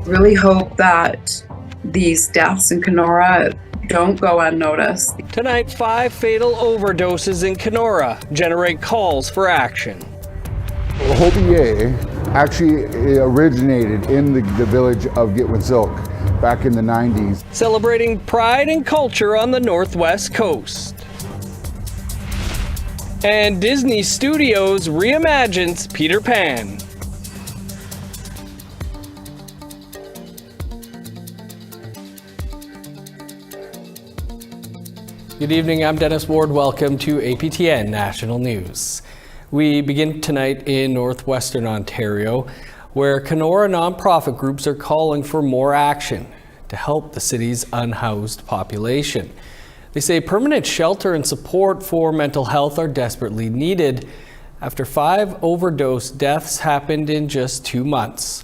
Really hope that these deaths in Kenora don't go unnoticed. Tonight, 5 fatal overdoses in Kenora generate calls for action. Hobier actually originated in the village of Wolastoqey back in the 90s. Celebrating pride and culture on the Northwest Coast. And Disney Studios reimagines Peter Pan. Good evening, I'm Dennis Ward. Welcome to APTN National News. We begin tonight in northwestern Ontario, where Kenora nonprofit groups are calling for more action to help the city's unhoused population. They say permanent shelter and support for mental health are desperately needed after 5 overdose deaths happened in just 2 months.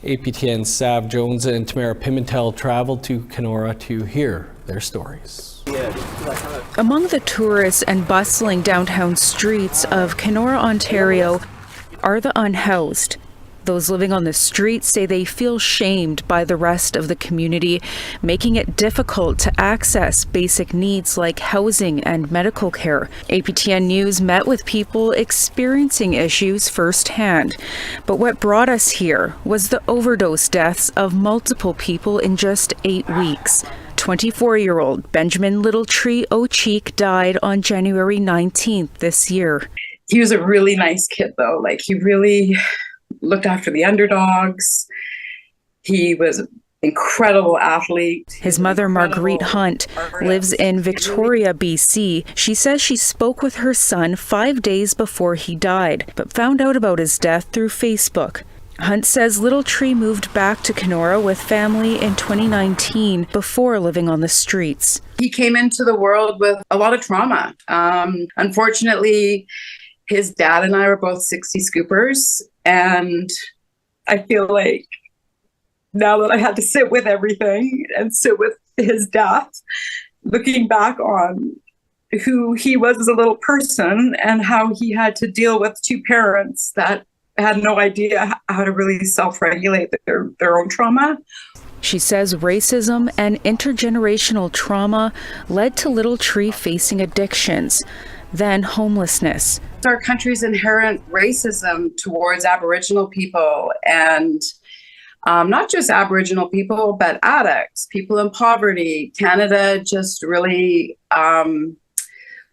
APTN's Sav Jones and Tamara Pimentel traveled to Kenora to hear their stories. Among the tourists and bustling downtown streets of Kenora, Ontario, are the unhoused. Those living on the streets say they feel shamed by the rest of the community, making it difficult to access basic needs like housing and medical care. APTN News met with people experiencing issues firsthand. But what brought us here was the overdose deaths of multiple people in just 8 weeks. 24-year-old Benjamin Littletree O'Cheek died on January 19th this year. He was a really nice kid, though. Like, he really looked after the underdogs. He was an incredible athlete. His mother, Marguerite Hunt, lives in Victoria, BC. She says she spoke with her son 5 days before he died, but found out about his death through Facebook. Hunt says Littletree moved back to Kenora with family in 2019 before living on the streets. He came into the world with a lot of trauma. Unfortunately, his dad and I were both 60 scoopers, and I feel like now that I had to sit with everything and sit with his death, looking back on who he was as a little person and how he had to deal with 2 parents that had no idea how to really self-regulate their own trauma. She says racism and intergenerational trauma led to Littletree facing addictions, then homelessness. Our country's inherent racism towards Aboriginal people, and not just Aboriginal people, but addicts, people in poverty. Canada just really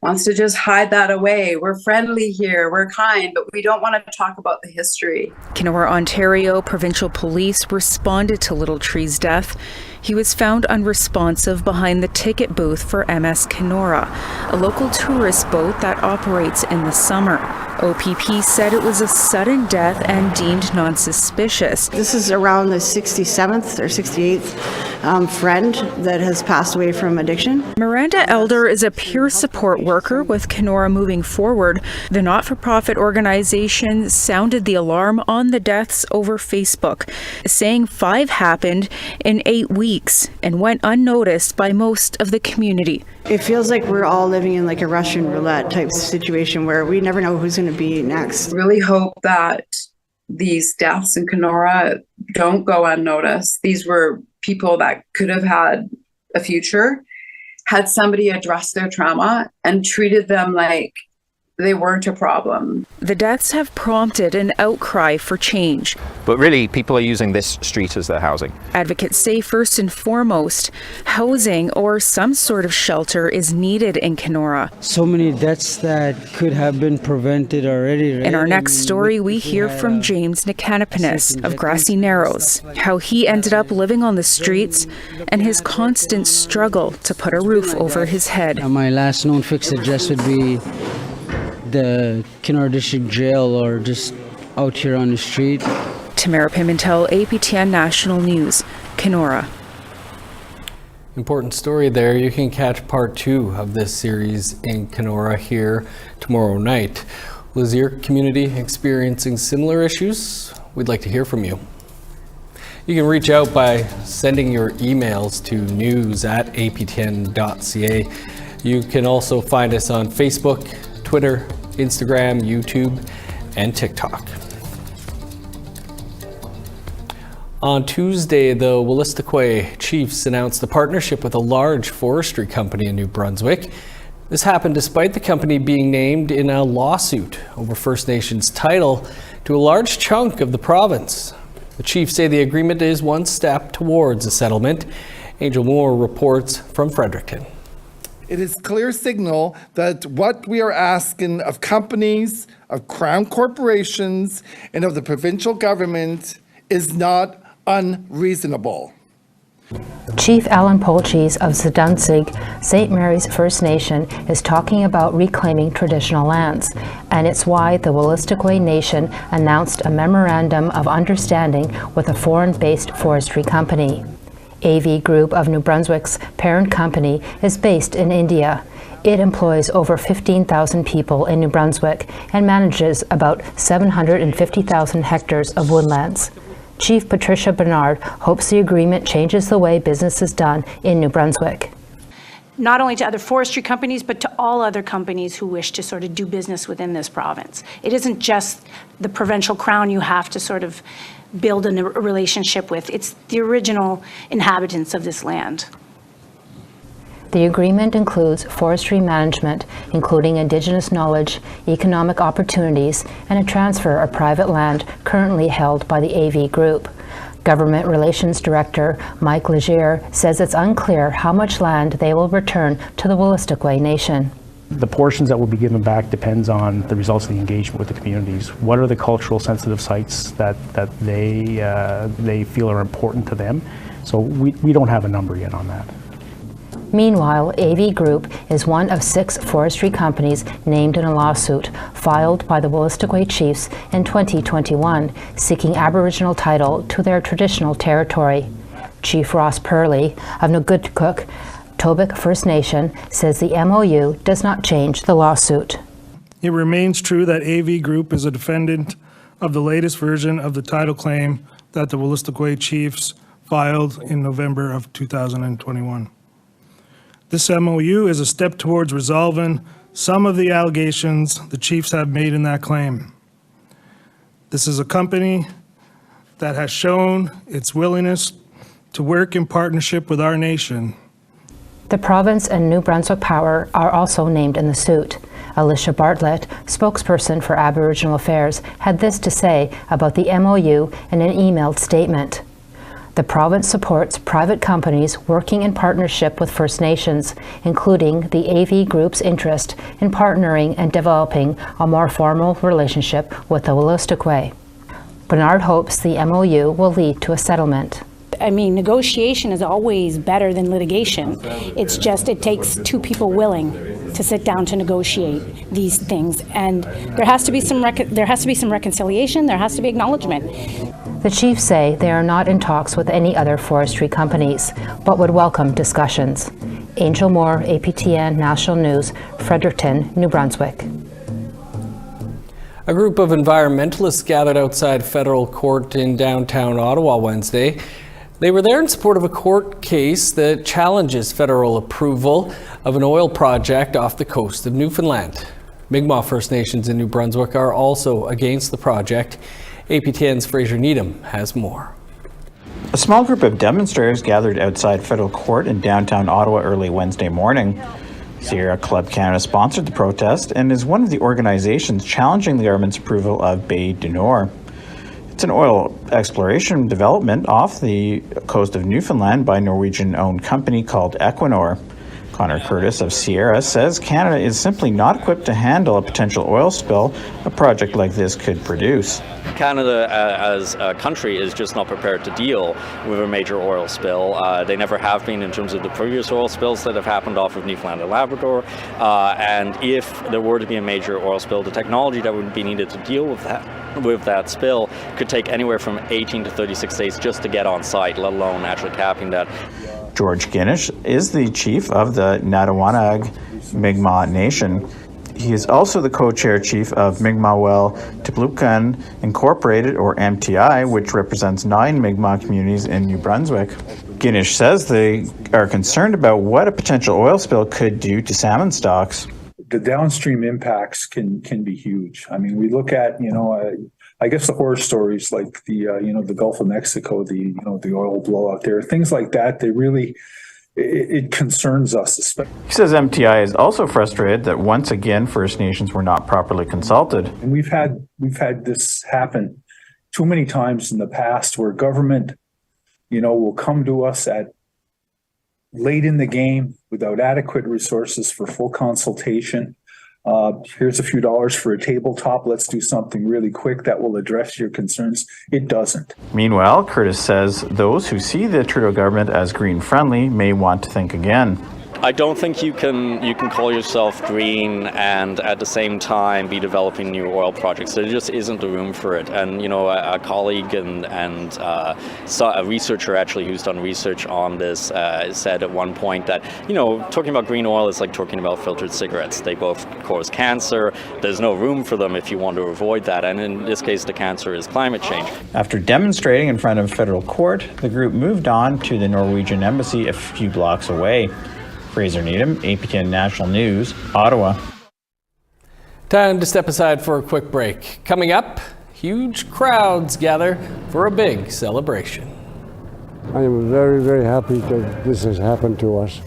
wants to just hide that away. We're friendly here, we're kind, but we don't want to talk about the history. Kenora, Ontario Provincial Police responded to Littletree's death. He was found unresponsive behind the ticket booth for MS Kenora, a local tourist boat that operates in the summer. OPP said it was a sudden death and deemed non-suspicious. This is around the 67th or 68th friend that has passed away from addiction. Miranda Elder is a peer support worker with Kenora Moving Forward. The not-for-profit organization sounded the alarm on the deaths over Facebook, saying 5 happened in 8 weeks and went unnoticed by most of the community. It feels like we're all living in like a Russian roulette type situation where we never know who's going to be next. Really hope that these deaths in Kenora don't go unnoticed. These were people that could have had a future, had somebody address their trauma and treated them like they weren't a problem. The deaths have prompted an outcry for change. But really, people are using this street as their housing. Advocates say first and foremost, housing or some sort of shelter is needed in Kenora. So many deaths that could have been prevented already. Right? In our next story, we hear from James Nicanapanis of Grassy Narrows, how he ended up living on the streets and his constant struggle to put a roof over his head. My last known fixed address would be the Kenora District Jail or just out here on the street. Tamara Pimentel, APTN National News, Kenora. Important story there. You can catch part 2 of this series in Kenora here tomorrow night. Was your community experiencing similar issues? We'd like to hear from you. You can reach out by sending your emails to news@aptn.ca. You can also find us on Facebook, Twitter, Instagram, YouTube, and TikTok. On Tuesday, the Wolastoqey chiefs announced a partnership with a large forestry company in New Brunswick. This happened despite the company being named in a lawsuit over First Nations title to a large chunk of the province. The chiefs say the agreement is one step towards a settlement. Angel Moore reports from Fredericton. It is clear signal that what we are asking of companies, of crown corporations, and of the provincial government is not unreasonable. Chief Alan Polchis of Zdunsig, St. Mary's First Nation, is talking about reclaiming traditional lands, and it's why the Wolastoqey Nation announced a memorandum of understanding with a foreign-based forestry company. AV Group of New Brunswick's parent company is based in India. It employs over 15,000 people in New Brunswick and manages about 750,000 hectares of woodlands. Chief Patricia Bernard hopes the agreement changes the way business is done in New Brunswick. Not only to other forestry companies, but to all other companies who wish to sort of do business within this province. It isn't just the provincial crown you have to sort of build a relationship with. It's the original inhabitants of this land. The agreement includes forestry management, including Indigenous knowledge, economic opportunities, and a transfer of private land currently held by the AV Group. Government Relations Director Mike Legier says it's unclear how much land they will return to the Wolastoqey Nation. The portions that will be given back depends on the results of the engagement with the communities. What are the cultural sensitive sites that they feel are important to them? So we don't have a number yet on that. Meanwhile, AV Group is one of 6 forestry companies named in a lawsuit filed by the Wolastoqey chiefs in 2021, seeking Aboriginal title to their traditional territory. Chief Ross Purley of Nugudkuk, Tobic First Nation, says the MOU does not change the lawsuit. It remains true that AV Group is a defendant of the latest version of the title claim that the Wolastoqey chiefs filed in November of 2021. This MOU is a step towards resolving some of the allegations the chiefs have made in that claim. This is a company that has shown its willingness to work in partnership with our nation. The province and New Brunswick Power are also named in the suit. Alicia Bartlett, spokesperson for Aboriginal Affairs, had this to say about the MOU in an emailed statement. The province supports private companies working in partnership with First Nations, including the AV Group's interest in partnering and developing a more formal relationship with the Wolastoqey. Bernard hopes the MOU will lead to a settlement. I mean, negotiation is always better than litigation. It's just it takes 2 people willing to sit down to negotiate these things, and there has to be some reconciliation. There has to be acknowledgement. The chiefs say they are not in talks with any other forestry companies, but would welcome discussions. Angel Moore, APTN National News, Fredericton, New Brunswick. A group of environmentalists gathered outside federal court in downtown Ottawa Wednesday. They were there in support of a court case that challenges federal approval of an oil project off the coast of Newfoundland. Mi'kmaq First Nations in New Brunswick are also against the project. APTN's Fraser Needham has more. A small group of demonstrators gathered outside federal court in downtown Ottawa early Wednesday morning. Sierra Club Canada sponsored the protest and is one of the organizations challenging the government's approval of Bay du Nord. It's an oil exploration development off the coast of Newfoundland by a Norwegian-owned company called Equinor. Connor Curtis of Sierra says Canada is simply not equipped to handle a potential oil spill a project like this could produce. Canada as a country is just not prepared to deal with a major oil spill. They never have been in terms of the previous oil spills that have happened off of Newfoundland and Labrador. And if there were to be a major oil spill, the technology that would be needed to deal with that spill could take anywhere from 18 to 36 days just to get on site, let alone actually capping that. George Guinish is the chief of the Nadawanag Mi'kmaq Nation. He is also the co-chair chief of Mi'kmaq Tuplukan Incorporated, or MTI, which represents 9 Mi'kmaq communities in New Brunswick. Guinish says they are concerned about what a potential oil spill could do to salmon stocks. The downstream impacts can be huge. I mean, we look at, I guess the horror stories like the Gulf of Mexico, the oil blowout there, things like that, they really, it concerns us. He says MTI is also frustrated that once again First Nations were not properly consulted. And we've had this happen too many times in the past where government, will come to us at late in the game without adequate resources for full consultation. Here's a few dollars for a tabletop. Let's do something really quick that will address your concerns. It doesn't. Meanwhile, Curtis says those who see the Trudeau government as green friendly may want to think again. I don't think you can call yourself green and at the same time be developing new oil projects. There just isn't the room for it. And a colleague and a researcher actually who's done research on this said at one point that talking about green oil is like talking about filtered cigarettes. They both cause cancer. There's no room for them if you want to avoid that. And in this case, the cancer is climate change. After demonstrating in front of federal court, the group moved on to the Norwegian embassy a few blocks away. Fraser Needham, APTN National News, Ottawa. Time to step aside for a quick break. Coming up, huge crowds gather for a big celebration. I am very, very happy that this has happened to us.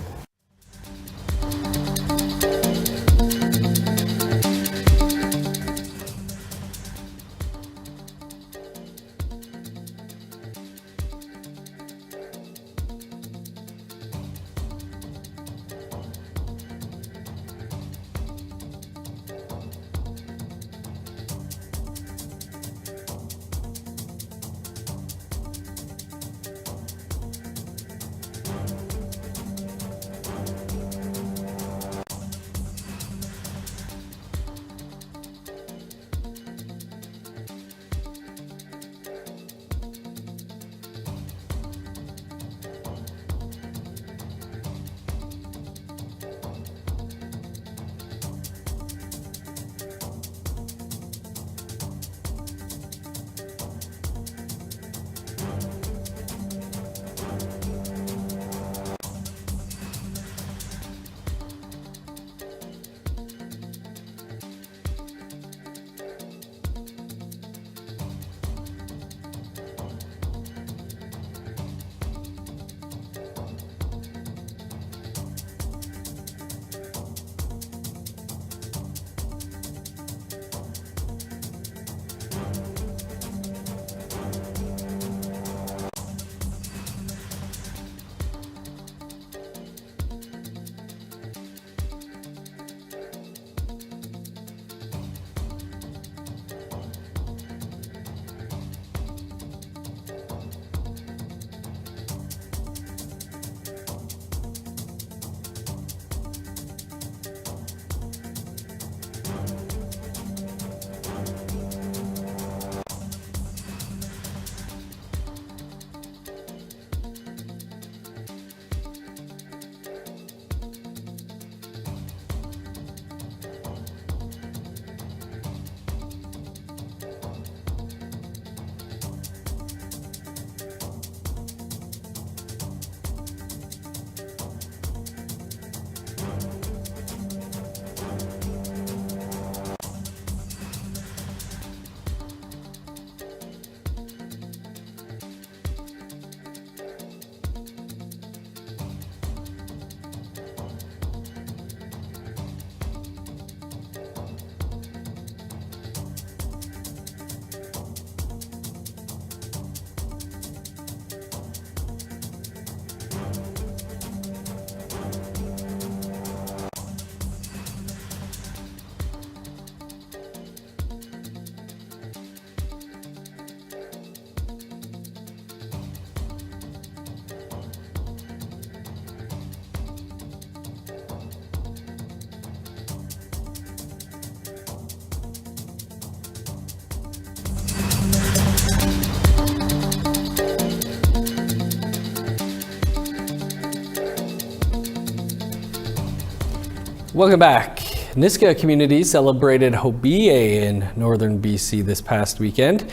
Welcome back. Niska community celebrated Hobier in northern BC this past weekend.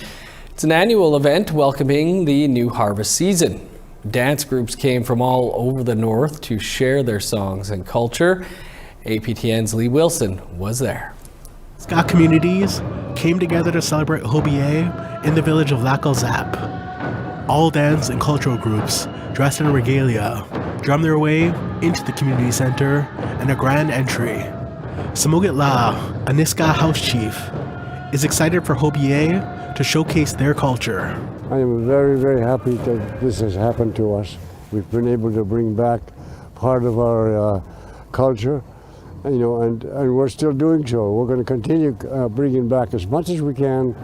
It's an annual event welcoming the new harvest season. Dance groups came from all over the north to share their songs and culture. APTN's Lee Wilson was there. Ska communities came together to celebrate Hobier in the village of Lac aux Apes. All dance and cultural groups, dressed in regalia, drum their way into the community center and a grand entry. Samugit La, a Niska house chief, is excited for Hobier to showcase their culture. I am very, very happy that this has happened to us. We've been able to bring back part of our culture, and we're still doing so. We're going to continue bringing back as much as we can.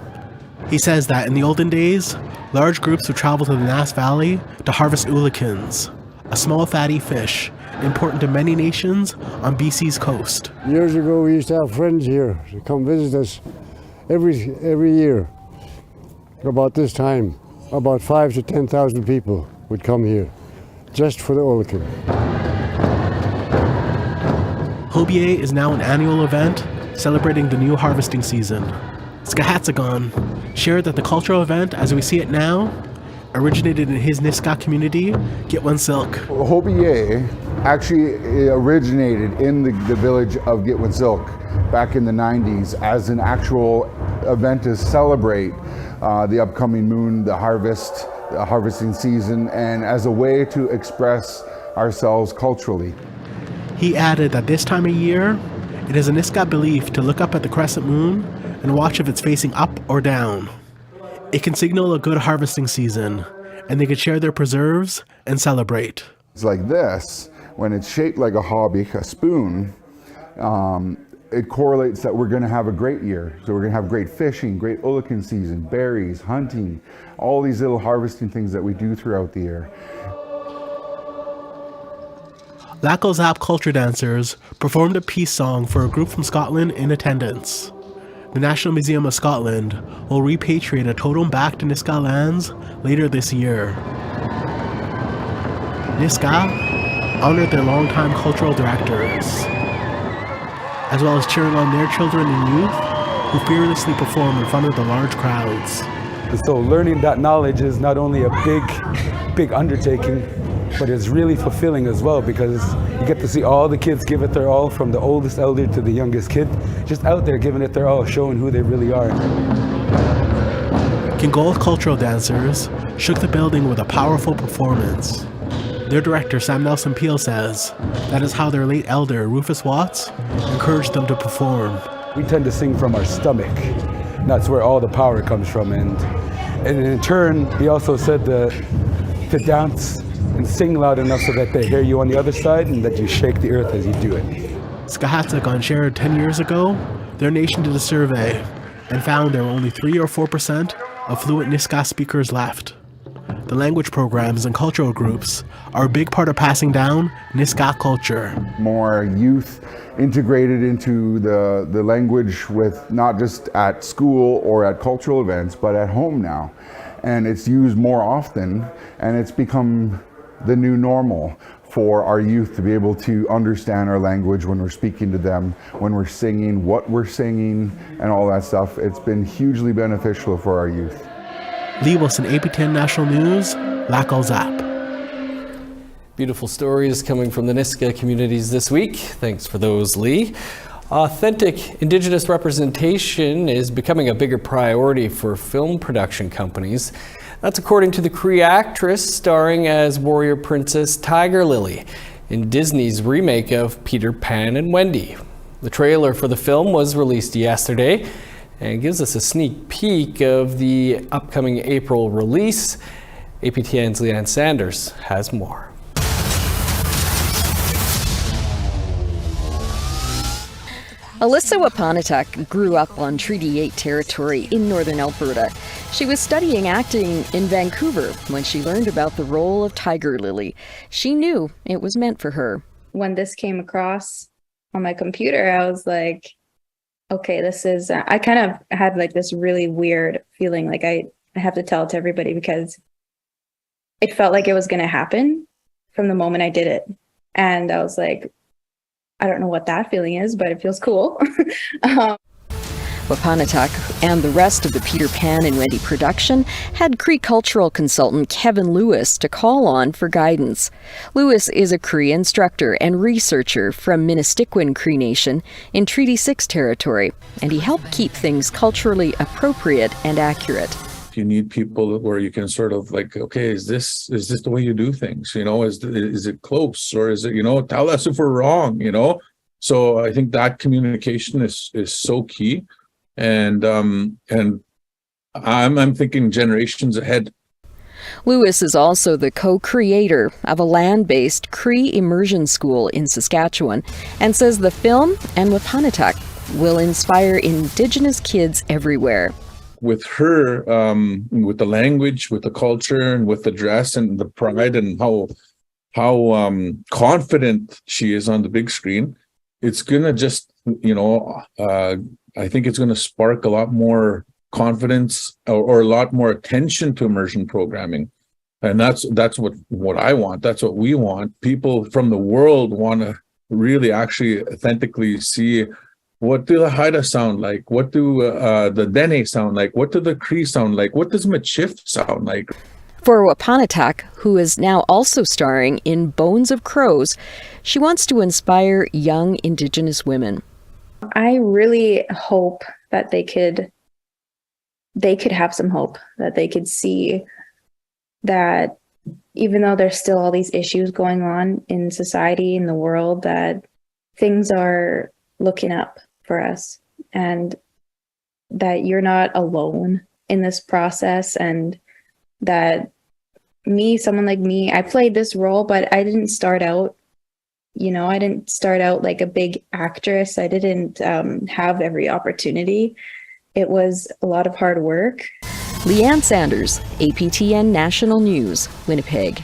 He says that in the olden days, large groups would travel to the Nass Valley to harvest oolakins, a small fatty fish important to many nations on BC's coast. Years ago, we used to have friends here to come visit us every year. About this time, about 5,000 to 10,000 people would come here just for the oolakin. Hobier is now an annual event celebrating the new harvesting season. Skahatsagon shared that the cultural event, as we see it now, originated in his Niska community, Gitwansilk. Hobier actually originated in the village of Gitwansilk back in the 90s as an actual event to celebrate the upcoming moon, the harvesting season, and as a way to express ourselves culturally. He added that this time of year, it is a Niska belief to look up at the crescent moon and watch if it's facing up or down. It can signal a good harvesting season, and they can share their preserves and celebrate. It's like this, when it's shaped like a hobby, a spoon, it correlates that we're going to have a great year. So we're going to have great fishing, great oolakin season, berries, hunting, all these little harvesting things that we do throughout the year. Lac aux Apes culture dancers performed a peace song for a group from Scotland in attendance. The National Museum of Scotland will repatriate a totem back to Niska lands later this year. Niska honored their longtime cultural directors, as well as cheering on their children and youth who fearlessly perform in front of the large crowds. So learning that knowledge is not only a big undertaking, but it's really fulfilling as well, because you get to see all the kids give it their all, from the oldest elder to the youngest kid, just out there giving it their all, showing who they really are. Kingold cultural dancers shook the building with a powerful performance. Their director, Sam Nelson Peel, says that is how their late elder, Rufus Watts, encouraged them to perform. We tend to sing from our stomach. That's where all the power comes from. And in turn, he also said to dance and sing loud enough so that they hear you on the other side and that you shake the earth as you do it. Skahatsagon shared 10 years ago, their nation did a survey and found there were only 3 or 4% of fluent Niska speakers left. The language programs and cultural groups are a big part of passing down Niska culture. More youth integrated into the language, with not just at school or at cultural events, but at home now. And it's used more often, and it's become the new normal for our youth to be able to understand our language when we're speaking to them, when we're singing, what we're singing, and all that stuff. It's been hugely beneficial for our youth. Lee Wilson, APTN National News, Lac aux Apes. Beautiful stories coming from the Niska communities this week. Thanks for those, Lee. Authentic Indigenous representation is becoming a bigger priority for film production companies. That's according to the Cree actress starring as warrior princess Tiger Lily in Disney's remake of Peter, Pan and Wendy. The trailer for the film was released yesterday and gives us a sneak peek of the upcoming April release. APTN's Leanne Sanders has more. Alyssa Wapanatuk grew up on Treaty 8 territory in northern Alberta. She was studying acting in Vancouver when she learned about the role of Tiger Lily. She knew it was meant for her. When this came across on my computer, I was like, okay, this is, I kind of had like this really weird feeling like I have to tell it to everybody, because it felt like it was going to happen from the moment I did it. And I was like, I don't know what that feeling is, but it feels cool. Wolastoqey and the rest of the Peter Pan and Wendy production had Cree cultural consultant Kevin Lewis to call on for guidance. Lewis is a Cree instructor and researcher from Wolastoqey Cree Nation in Treaty 6 territory, and he helped keep things culturally appropriate and accurate. You need people where you can sort of like, okay, is this the way you do things? Is it close, or is it, tell us if we're wrong, So I think that communication is so key. And I'm thinking generations ahead. Lewis is also the co-creator of a land-based Cree immersion school in Saskatchewan and says the film and Wolastoqey will inspire Indigenous kids everywhere. With her, with the language, with the culture, and with the dress and the pride and how confident she is on the big screen, it's gonna just, I think it's gonna spark a lot more confidence or a lot more attention to immersion programming. And that's what I want. That's what we want. People from the world want to really actually authentically see, what do the Haida sound like? What do the Dene sound like? What do the Cree sound like? What does Michif sound like? For Wolastoqey, who is now also starring in Bones of Crows, she wants to inspire young Indigenous women. I really hope that they could have some hope, that they could see that even though there's still all these issues going on in society, in the world, that things are looking up for us, and that you're not alone in this process, and that someone like me, I played this role, but I didn't start out, I didn't start out like a big actress. I didn't have every opportunity. It was a lot of hard work. Leanne Sanders, APTN National News, Winnipeg.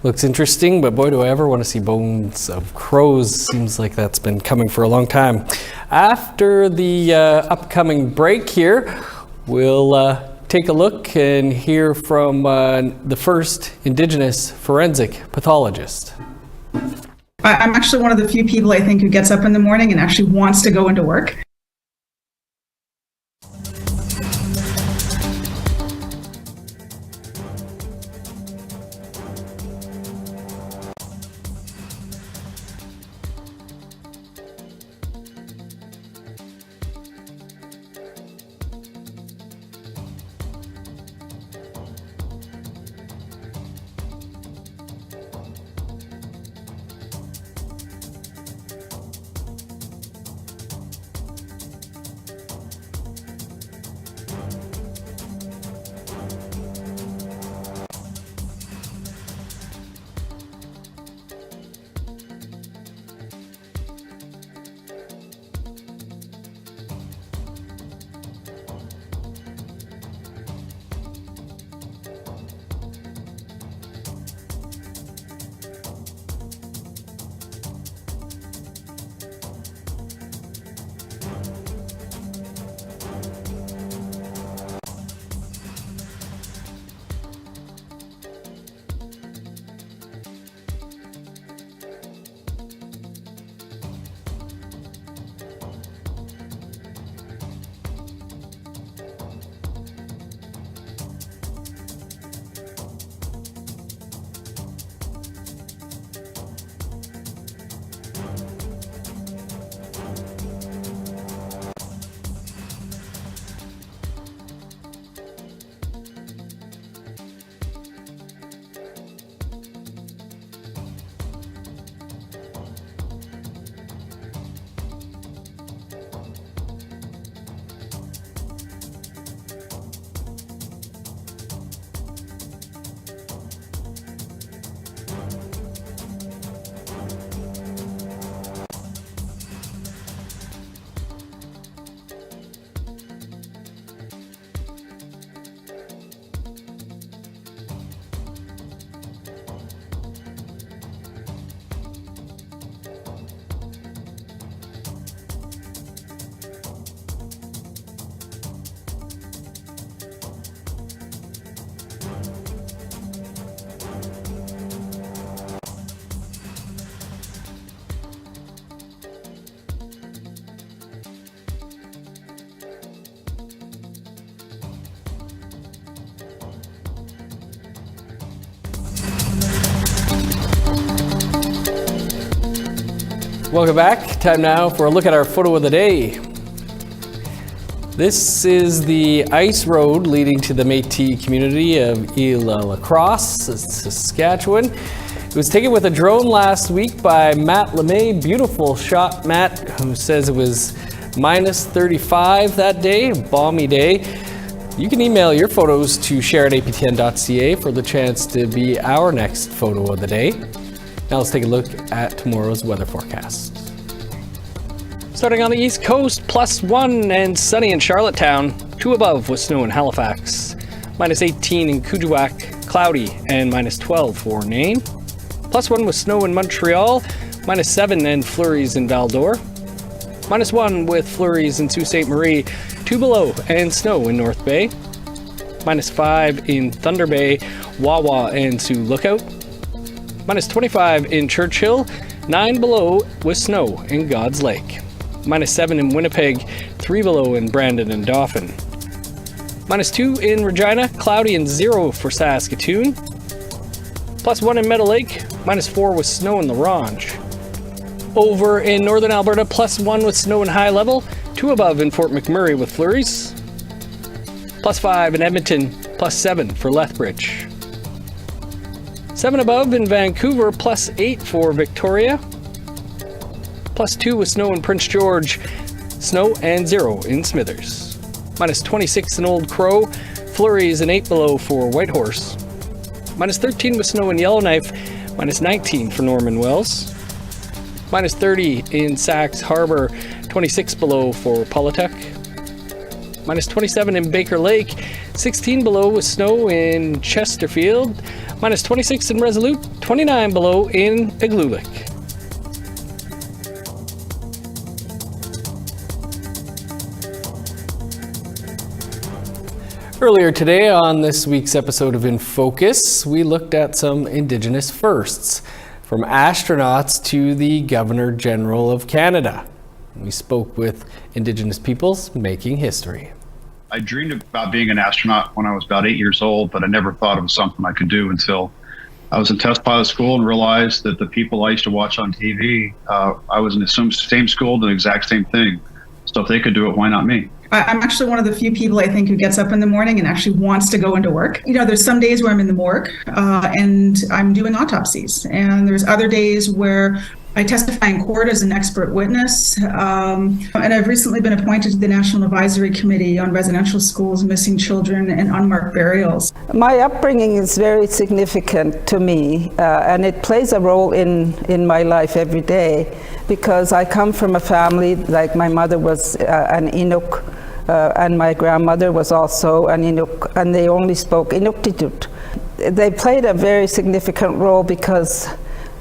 Looks interesting, but boy, do I ever want to see Bones of Crows. Seems like that's been coming for a long time. After the upcoming break here, we'll take a look and hear from the first Indigenous forensic pathologist. I'm actually one of the few people, I think, who gets up in the morning and actually wants to go into work. Welcome back. Time now for a look at our photo of the day. This is the ice road leading to the Métis community of Île-à-la-Crosse, Saskatchewan. It was taken with a drone last week by Matt LeMay. Beautiful shot, Matt, who says it was minus 35 that day, a balmy day. You can email your photos to share@aptn.ca for the chance to be our next photo of the day. Now let's take a look at tomorrow's weather forecast. Starting on the East Coast, +1 and sunny in Charlottetown, 2 above with snow in Halifax, -18 in Kuujjuaq, cloudy, and -12 for Nain, +1 with snow in Montreal, -7 and flurries in Val-d'Or, -1 with flurries in Sault Ste. Marie, 2 below and snow in North Bay, -5 in Thunder Bay, Wawa and Sioux Lookout, -25 in Churchill, 9 below with snow in God's Lake, -7 in Winnipeg, 3 below in Brandon and Dauphin, -2 in Regina, cloudy and 0 for Saskatoon, +1 in Meadow Lake, -4 with snow in La Ronge. Over in northern Alberta, +1 with snow in High Level, 2 above in Fort McMurray with flurries, +5 in Edmonton, +7 for Lethbridge. 7 above in Vancouver, +8 for Victoria, +2 with snow in Prince George, snow and 0 in Smithers, -26 in Old Crow, flurries and 8 below for Whitehorse, -13 with snow in Yellowknife, -19 for Norman Wells, -30 in Sax Harbor, 26 below for Pawlatuck, -27 in Baker Lake, 16 below with snow in Chesterfield, -26 in Resolute, 29 below in Igloolik. Earlier today on this week's episode of In Focus, we looked at some Indigenous firsts, from astronauts to the Governor General of Canada. We spoke with Indigenous peoples making history. I dreamed about being an astronaut when I was about 8 years old, but I never thought it was something I could do until I was in test pilot school and realized that the people I used to watch on TV, I was in the same school, the exact same thing. So if they could do it, why not me? I'm actually one of the few people I think who gets up in the morning and actually wants to go into work. You know, there's some days where I'm in the morgue and I'm doing autopsies, and there's other days where I testify in court as an expert witness, and I've recently been appointed to the National Advisory Committee on Residential Schools, Missing Children, and Unmarked Burials. My upbringing is very significant to me, and it plays a role in my life every day, because I come from a family, like my mother was an Inuk, and my grandmother was also an Inuk, and they only spoke Inuktitut. They played a very significant role because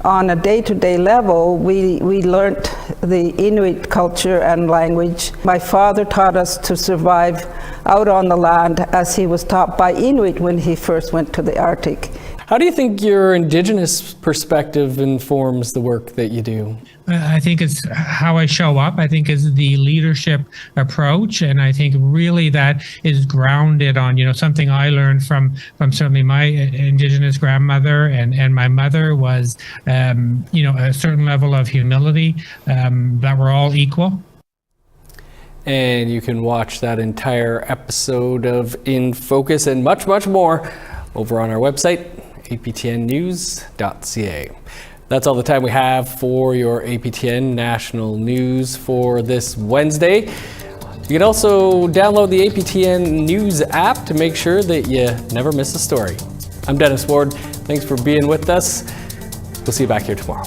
on a day-to-day level, we learned the Inuit culture and language. My father taught us to survive out on the land as he was taught by Inuit when he first went to the Arctic. How do you think your Indigenous perspective informs the work that you do? I think it's how I show up. I think is the leadership approach, and I think really that is grounded on, you know, something I learned from certainly my Indigenous grandmother and my mother was, you know, a certain level of humility, that we're all equal. And you can watch that entire episode of In Focus and much, much more over on our website, aptnnews.ca. That's all the time we have for your APTN National News for this Wednesday. You can also download the APTN News app to make sure that you never miss a story. I'm Dennis Ward. Thanks for being with us. We'll see you back here tomorrow.